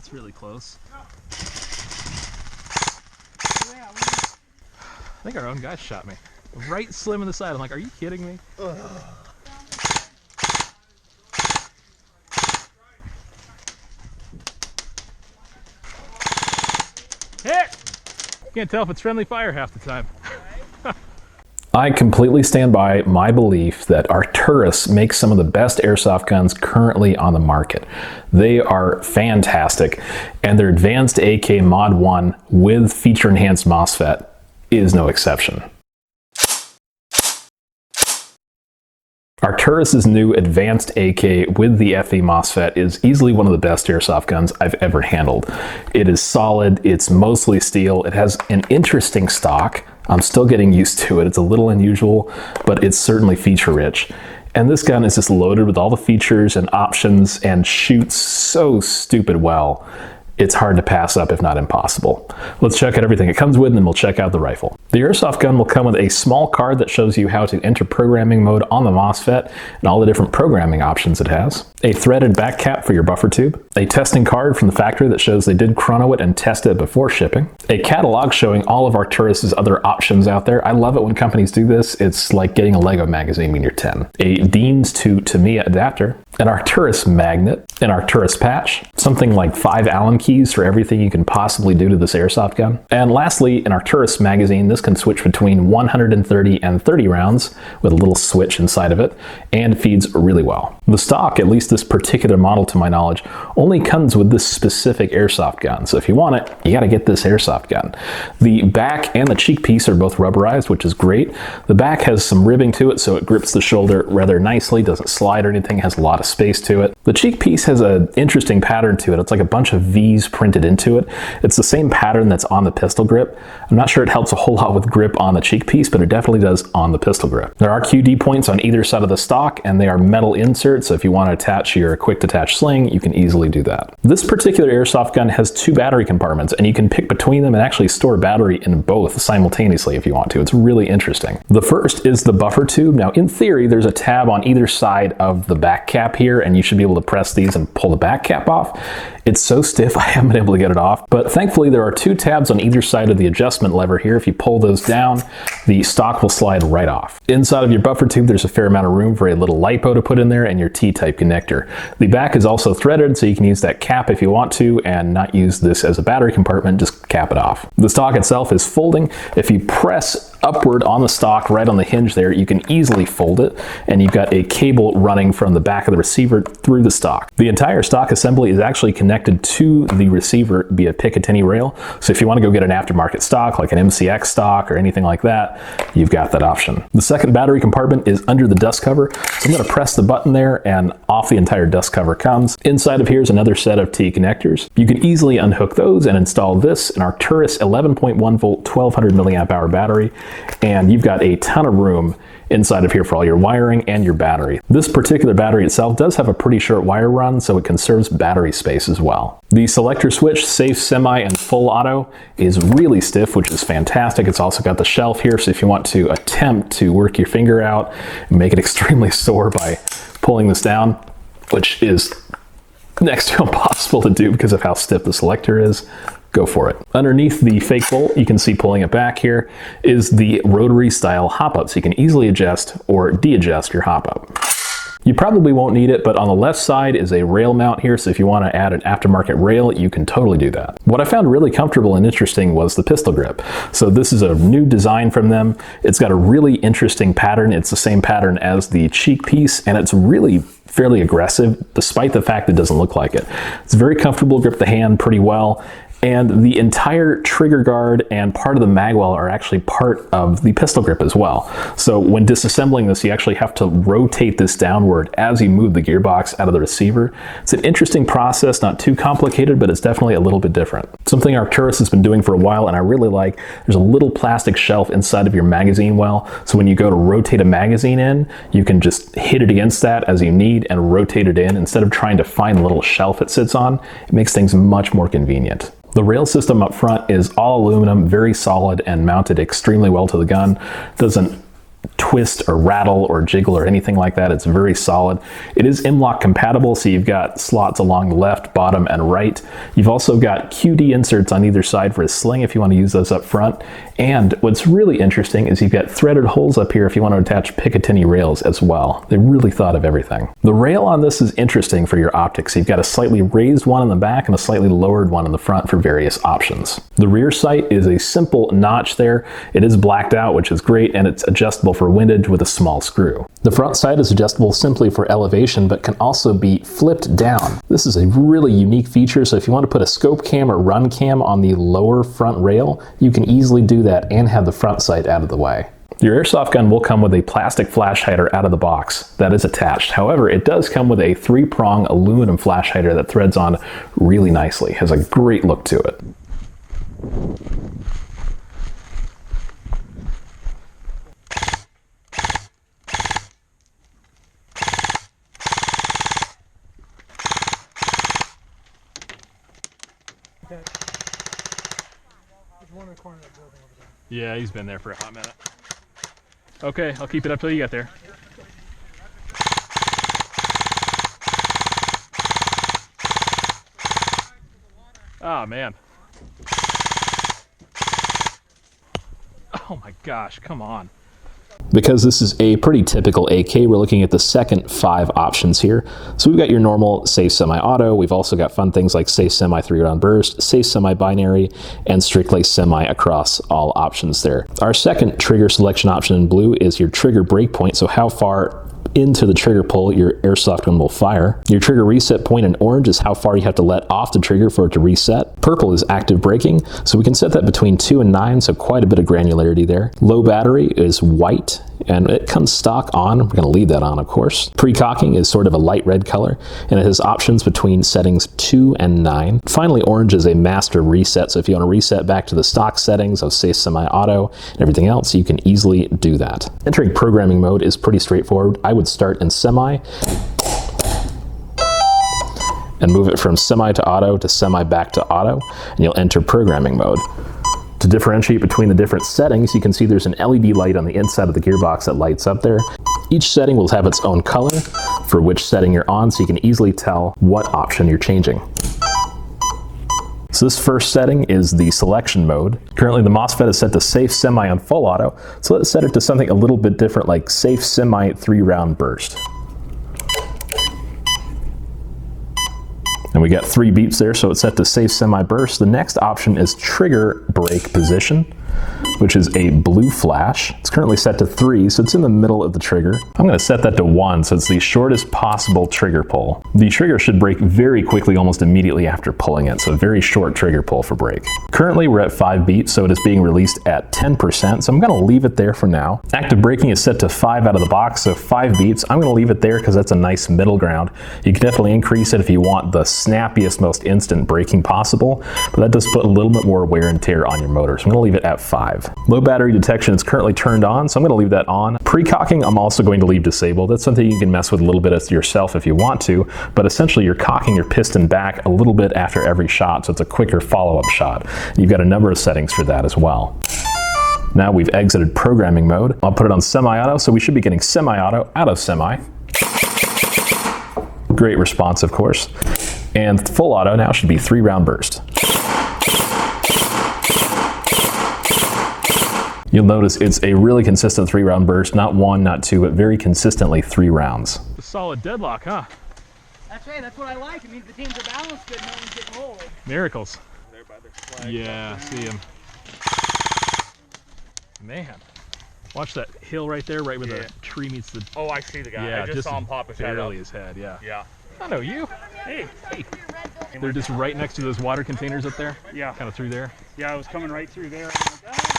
That's really close. I think our own guy shot me. Right slim in the side. I'm like, are you kidding me? Hit! Can't tell if it's friendly fire half the time. I completely stand by my belief that Arcturus makes some of the best airsoft guns currently on the market. They are fantastic, and their advanced AK Mod 1 with feature-enhanced Mosfet is no exception. Arcturus's new advanced AK with the FE Mosfet is easily one of the best airsoft guns I've ever handled. It is solid, it's mostly steel, it has an interesting stock. I'm still getting used to it. It's a little unusual, but it's certainly feature-rich. And this gun is just loaded with all the features and options and shoots so stupid well. It's hard to pass up, if not impossible. Let's check out everything it comes with, and then we'll check out the rifle. The airsoft gun will come with a small card that shows you how to enter programming mode on the Mosfet and all the different programming options it has. A threaded back cap for your buffer tube. A testing card from the factory that shows they did chrono it and test it before shipping. A catalog showing all of Arcturus's other options out there. I love it when companies do this. It's like getting a Lego magazine when you're 10. A Dean's to Tamiya adapter. An Arcturus magnet. An Arcturus patch. Something like 5 Allen keys for everything you can possibly do to this airsoft gun. And lastly, an Arcturus magazine. This can switch between 130 and 30 rounds with a little switch inside of it, and feeds really well. The stock, at least this particular model to my knowledge, only comes with this specific airsoft gun. So if you want it, you gotta get this airsoft gun. The back and the cheek piece are both rubberized, which is great. The back has some ribbing to it, so it grips the shoulder rather nicely, doesn't slide or anything, has a lot of space to it. The cheek piece has an interesting pattern to it. It's like a bunch of V's printed into it. It's the same pattern that's on the pistol grip. I'm not sure it helps a whole lot with grip on the cheek piece, but it definitely does on the pistol grip. There are QD points on either side of the stock, and they are metal inserts, so if you want to attach your quick detach sling, you can easily do that. This particular airsoft gun has 2 battery compartments, and you can pick between them and actually store battery in both simultaneously if you want to. It's really interesting. The first is the buffer tube. Now, in theory, there's a tab on either side of the back cap here, and you should be able to press these and pull the back cap off. It's so stiff, I haven't been able to get it off, but thankfully there are 2 tabs on either side of the adjustment lever here. If you pull those down, the stock will slide right off. Inside of your buffer tube, there's a fair amount of room for a little LiPo to put in there and your T-type connector. The back is also threaded, so you can use that cap if you want to and not use this as a battery compartment, just cap it off. The stock itself is folding. If you press upward on the stock, right on the hinge there, you can easily fold it, and you've got a cable running from the back of the receiver through the stock. The entire stock assembly is actually connected to the receiver via Picatinny rail, so if you want to go get an aftermarket stock like an MCX stock or anything like that, you've got that option. The second battery compartment is under the dust cover, so I'm going to press the button there and off the entire dust cover comes. Inside of here is another set of T connectors. You can easily unhook those and install this, an Arcturus 11.1 volt 1200 milliamp hour battery, and you've got a ton of room inside of here for all your wiring and your battery. This particular battery itself does have a pretty short wire run, so it conserves battery space as well. The selector switch, safe, semi, and full auto, is really stiff, which is fantastic. It's also got the shelf here, so if you want to attempt to work your finger out and make it extremely sore by pulling this down, which is next to impossible to do because of how stiff the selector is, go for it. Underneath the fake bolt, you can see pulling it back here, is the rotary style hop up, so you can easily adjust or de-adjust your hop up. You probably won't need it, but on the left side is a rail mount here, so if you want to add an aftermarket rail, you can totally do that. What I found really comfortable and interesting was the pistol grip. So this is a new design from them. It's got a really interesting pattern. It's the same pattern as the cheek piece, and it's really fairly aggressive, despite the fact it doesn't look like it. It's very comfortable, grip the hand pretty well, and the entire trigger guard and part of the magwell are actually part of the pistol grip as well. So when disassembling this, you actually have to rotate this downward as you move the gearbox out of the receiver. It's an interesting process, not too complicated, but it's definitely a little bit different. Something Arcturus has been doing for a while and I really like, there's a little plastic shelf inside of your magazine well, so when you go to rotate a magazine in, you can just hit it against that as you need and rotate it in instead of trying to find the little shelf it sits on. It makes things much more convenient. The rail system up front is all aluminum, very solid, and mounted extremely well to the gun. Does an twist or rattle or jiggle or anything like that. It's very solid. It is M-LOK compatible, so you've got slots along the left, bottom, and right. You've also got QD inserts on either side for a sling if you want to use those up front. And what's really interesting is you've got threaded holes up here if you want to attach Picatinny rails as well. They really thought of everything. The rail on this is interesting for your optics. You've got a slightly raised one in the back and a slightly lowered one in the front for various options. The rear sight is a simple notch there. It is blacked out, which is great, and it's adjustable for windage with a small screw. The front sight is adjustable simply for elevation, but can also be flipped down. This is a really unique feature, so if you want to put a scope cam or run cam on the lower front rail, you can easily do that and have the front sight out of the way. Your airsoft gun will come with a plastic flash hider out of the box that is attached. However, it does come with a 3-prong aluminum flash hider that threads on really nicely. Has a great look to it. Yeah, he's been there for a hot minute. Okay, I'll keep it up till you get there. Ah, man. Oh my gosh, come on. Because this is a pretty typical AK, we're looking at the second 5 options here. So we've got your normal safe semi-auto. We've also got fun things like safe semi 3-round burst, safe semi-binary, and strictly semi across all options there. Our second trigger selection option in blue is your trigger breakpoint, so how far into the trigger pull your airsoft gun will fire. Your trigger reset point in orange is how far you have to let off the trigger for it to reset. Purple is active braking, so we can set that between 2 and 9, so quite a bit of granularity there. Low battery is white, and it comes stock on. We're going to leave that on, of course. Pre-cocking is sort of a light red color, and it has options between settings 2 and 9. Finally, orange is a master reset, so if you want to reset back to the stock settings of safe semi-auto and everything else, you can easily do that. Entering programming mode is pretty straightforward. I would start in semi and move it from semi to auto to semi back to auto, and you'll enter programming mode. To differentiate between the different settings, you can see there's an LED light on the inside of the gearbox that lights up there. Each setting will have its own color for which setting you're on, so you can easily tell what option you're changing. So this first setting is the selection mode. Currently the Mosfet is set to safe semi on full auto, so let's set it to something a little bit different like safe semi 3-round burst. And we got 3 beeps there, so it's set to safe semi burst. The next option is trigger break position, which is a blue flash. It's currently set to 3, so it's in the middle of the trigger. I'm going to set that to 1, so it's the shortest possible trigger pull. The trigger should break very quickly, almost immediately after pulling it, so a very short trigger pull for break. Currently we're at 5 beeps, so it is being released at 10%, so I'm going to leave it there for now. Active braking is set to 5 out of the box, so 5 beeps. I'm going to leave it there because that's a nice middle ground. You can definitely increase it if you want the snappiest, most instant braking possible, but that does put a little bit more wear and tear on your motor, so I'm going to leave it at 5. Low battery detection is currently turned on, so I'm going to leave that on. Pre-cocking I'm also going to leave disabled. That's something you can mess with a little bit yourself if you want to, but essentially you're cocking your piston back a little bit after every shot, so it's a quicker follow-up shot. You've got a number of settings for that as well. Now we've exited programming mode. I'll put it on semi-auto, so we should be getting semi-auto out of semi. Great response, of course. And full auto now should be 3-round burst. You'll notice it's a really consistent 3-round burst, not 1, not 2, but very consistently 3 rounds. A solid deadlock, huh? That's right, that's what I like. It means the teams are balanced good, no one's getting rolled. Miracles. There by their flag. Yeah, see him. Man, watch that hill right there, right where the tree meets the... Oh, I see the guy. Yeah, I just saw him pop his head up. barely his head, yeah. Yeah. I know you. Hey. Hey. They're just right next to those water containers up there? Yeah. Kind of through there? Yeah, I was coming right through there. I'm like, ah.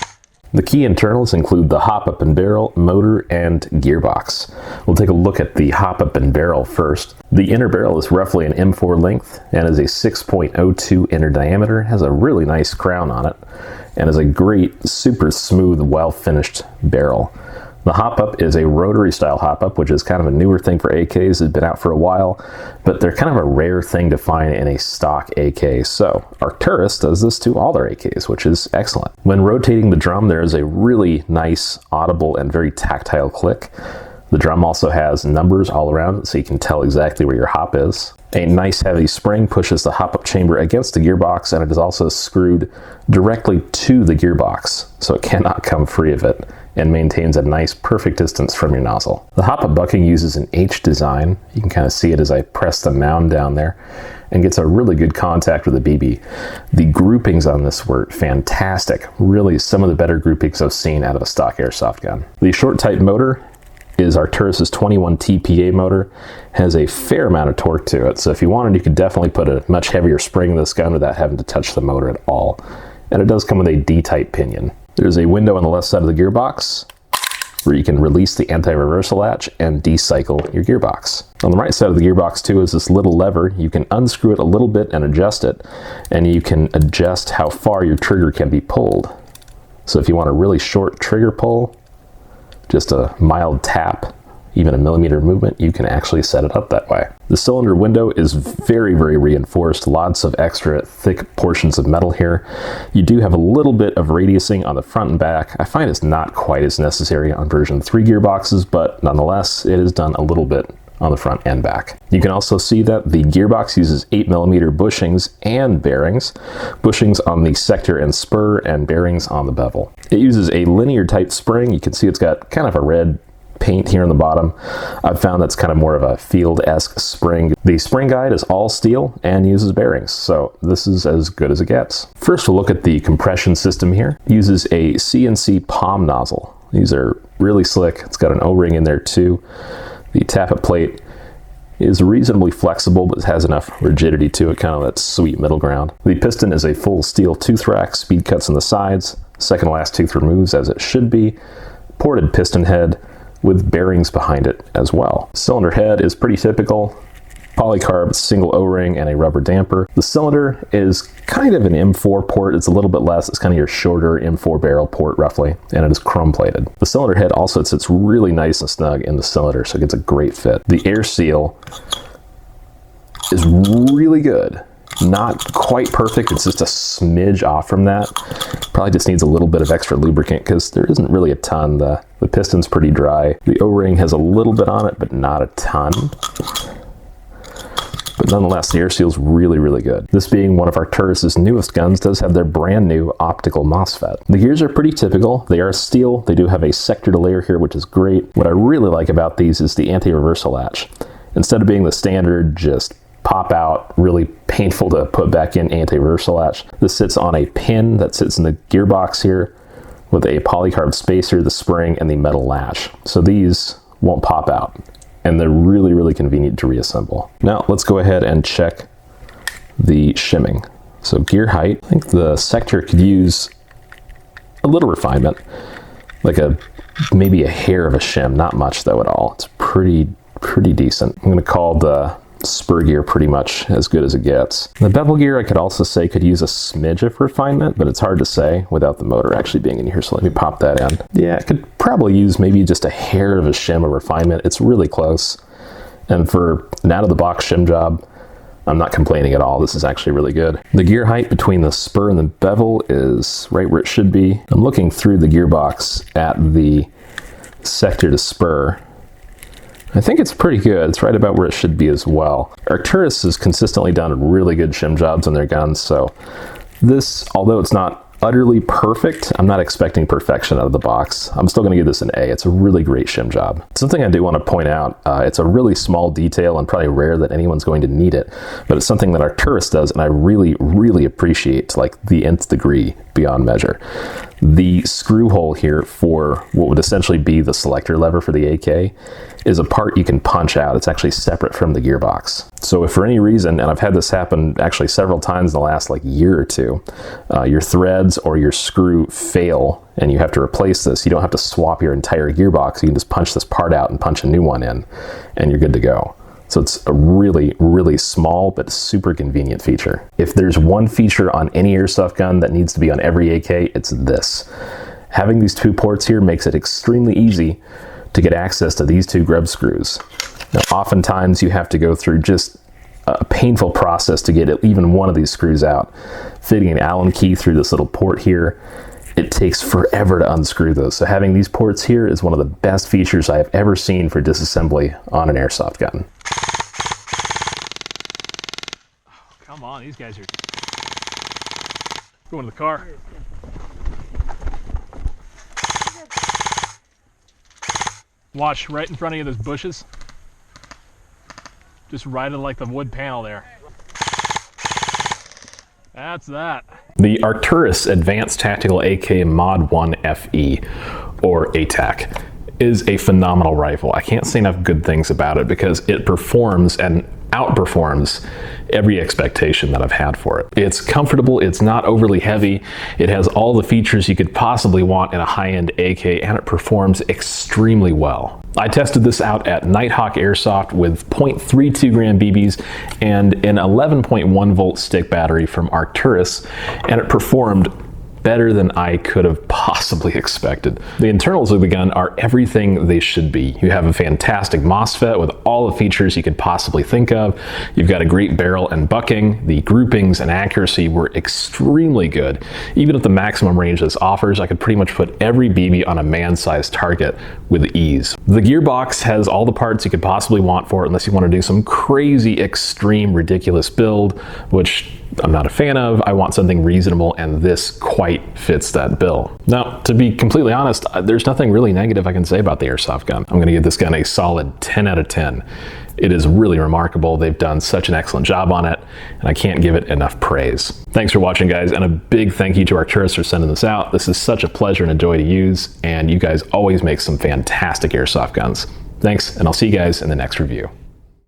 The key internals include the hop-up and barrel, motor, and gearbox. We'll take a look at the hop-up and barrel first. The inner barrel is roughly an M4 length and is a 6.02 inner diameter, has a really nice crown on it, and is a great, super smooth, well-finished barrel. The hop-up is a rotary style hop-up, which is kind of a newer thing for AKs. It's been out for a while, but they're kind of a rare thing to find in a stock AK. So Arcturus does this to all their AKs, which is excellent. When rotating the drum, there is a really nice, audible, and very tactile click. The drum also has numbers all around it, so you can tell exactly where your hop is. A nice heavy spring pushes the hop-up chamber against the gearbox, and it is also screwed directly to the gearbox, so it cannot come free of it, and maintains a nice perfect distance from your nozzle. The hop-up bucking uses an H design. You can kind of see it as I press the mound down there, and gets a really good contact with the BB. The groupings on this were fantastic. Really some of the better groupings I've seen out of a stock airsoft gun. The short type motor is Arcturus's 21 TPA motor. Has a fair amount of torque to it, so if you wanted, you could definitely put a much heavier spring in this gun without having to touch the motor at all. And it does come with a D-type pinion. There's a window on the left side of the gearbox where you can release the anti-reversal latch and decycle your gearbox. On the right side of the gearbox too is this little lever. You can unscrew it a little bit and adjust it, and you can adjust how far your trigger can be pulled. So if you want a really short trigger pull, just a mild tap, even a millimeter movement, you can actually set it up that way. The cylinder window is very, very reinforced. Lots of extra thick portions of metal here. You do have a little bit of radiusing on the front and back. I find it's not quite as necessary on version 3 gearboxes, but nonetheless, it is done a little bit on the front and back. You can also see that the gearbox uses 8mm bushings and bearings. Bushings on the sector and spur, and bearings on the bevel. It uses a linear type spring. You can see it's got kind of a red paint here on the bottom. I've found that's kind of more of a field-esque spring. The spring guide is all steel and uses bearings, so this is as good as it gets. First, we'll look at the compression system here. It uses a CNC palm nozzle. These are really slick. It's got an O-ring in there too. The tappet plate is reasonably flexible, but has enough rigidity to it, kind of that sweet middle ground. The piston is a full steel tooth rack, speed cuts on the sides, second last tooth removes as it should be, ported piston head with bearings behind it as well. Cylinder head is pretty typical. Polycarb, single O-ring, and a rubber damper. The cylinder is kind of an M4 port. It's a little bit less. It's kind of your shorter M4 barrel port roughly, and it is chrome plated. The cylinder head also sits really nice and snug in the cylinder, so it gets a great fit. The air seal is really good. Not quite perfect. It's just a smidge off from that. Probably just needs a little bit of extra lubricant because there isn't really a ton. The piston's pretty dry. The O-ring has a little bit on it, but not a ton. But nonetheless, the air seal is really, really good. This being one of Arcturus's newest guns, does have their brand new optical Mosfet. The gears are pretty typical. They are steel. They do have a sector layer here, which is great. What I really like about these is the anti-reversal latch. Instead of being the standard, just pop out, really painful to put back in anti-reversal latch, this sits on a pin that sits in the gearbox here with a polycarb spacer, the spring, and the metal latch. So these won't pop out, and they're really, really convenient to reassemble. Now let's go ahead and check the shimming. So gear height, I think the sector could use a little refinement, like maybe a hair of a shim, not much though at all. It's pretty decent. I'm gonna call the spur gear pretty much as good as it gets. The bevel gear I could also say could use a smidge of refinement, but it's hard to say without the motor actually being in here, so let me pop that in. Yeah, it could probably use maybe just a hair of a shim of refinement. It's really close, and for an out-of-the-box shim job, I'm not complaining at all. This is actually really good. The gear height between the spur and the bevel is right where it should be. I'm looking through the gearbox at the sector to spur. I think it's pretty good. It's right about where it should be as well. Arcturus has consistently done really good shim jobs on their guns, so this, although it's not utterly perfect, I'm not expecting perfection out of the box. I'm still going to give this an A. It's a really great shim job. Something I do want to point out, it's a really small detail and probably rare that anyone's going to need it, but it's something that Arcturus does, and I really, really appreciate to like the nth degree beyond measure. The screw hole here for what would essentially be the selector lever for the AK is a part you can punch out. It's actually separate from the gearbox. So if for any reason, and I've had this happen actually several times in the last like year or two, your threads or your screw fail and you have to replace this, you don't have to swap your entire gearbox. You can just punch this part out and punch a new one in, and you're good to go. So it's a really, really small but super convenient feature. If there's one feature on any airsoft gun that needs to be on every AK, it's this. Having these 2 ports here makes it extremely easy to get access to these 2 grub screws. Now, oftentimes you have to go through just a painful process to get even one of these screws out. Fitting an Allen key through this little port here, it takes forever to unscrew those. So having these ports here is one of the best features I have ever seen for disassembly on an airsoft gun. Oh, come on, these guys are going to the car. Watch right in front of you, those bushes. Just right in like the wood panel there. That's that. The Arcturus Advanced Tactical AK Mod 1 FE, or ATAK, is a phenomenal rifle. I can't say enough good things about it because it performs and outperforms every expectation that I've had for it. It's comfortable, it's not overly heavy, it has all the features you could possibly want in a high-end AK, and it performs extremely well. I tested this out at Nighthawk Airsoft with 0.32 gram BBs and an 11.1 volt stick battery from Arcturus, and it performed better than I could have possibly expected. The internals of the gun are everything they should be. You have a fantastic Mosfet with all the features you could possibly think of. You've got a great barrel and bucking. The groupings and accuracy were extremely good. Even at the maximum range this offers, I could pretty much put every BB on a man-sized target with ease. The Gearbox has all the parts you could possibly want for it, unless you want to do some crazy, extreme, ridiculous build, which I'm not a fan of. I want something reasonable, and this quite fits that bill. Now, to be completely honest, there's nothing really negative I can say about the airsoft gun. I'm gonna give this gun a solid 10 out of 10. It is really remarkable. They've done such an excellent job on it, and I can't give it enough praise. Thanks for watching, guys, and a big thank you to Arcturus for sending this out. This is such a pleasure and a joy to use, and you guys always make some fantastic airsoft guns. Thanks, and I'll see you guys in the next review.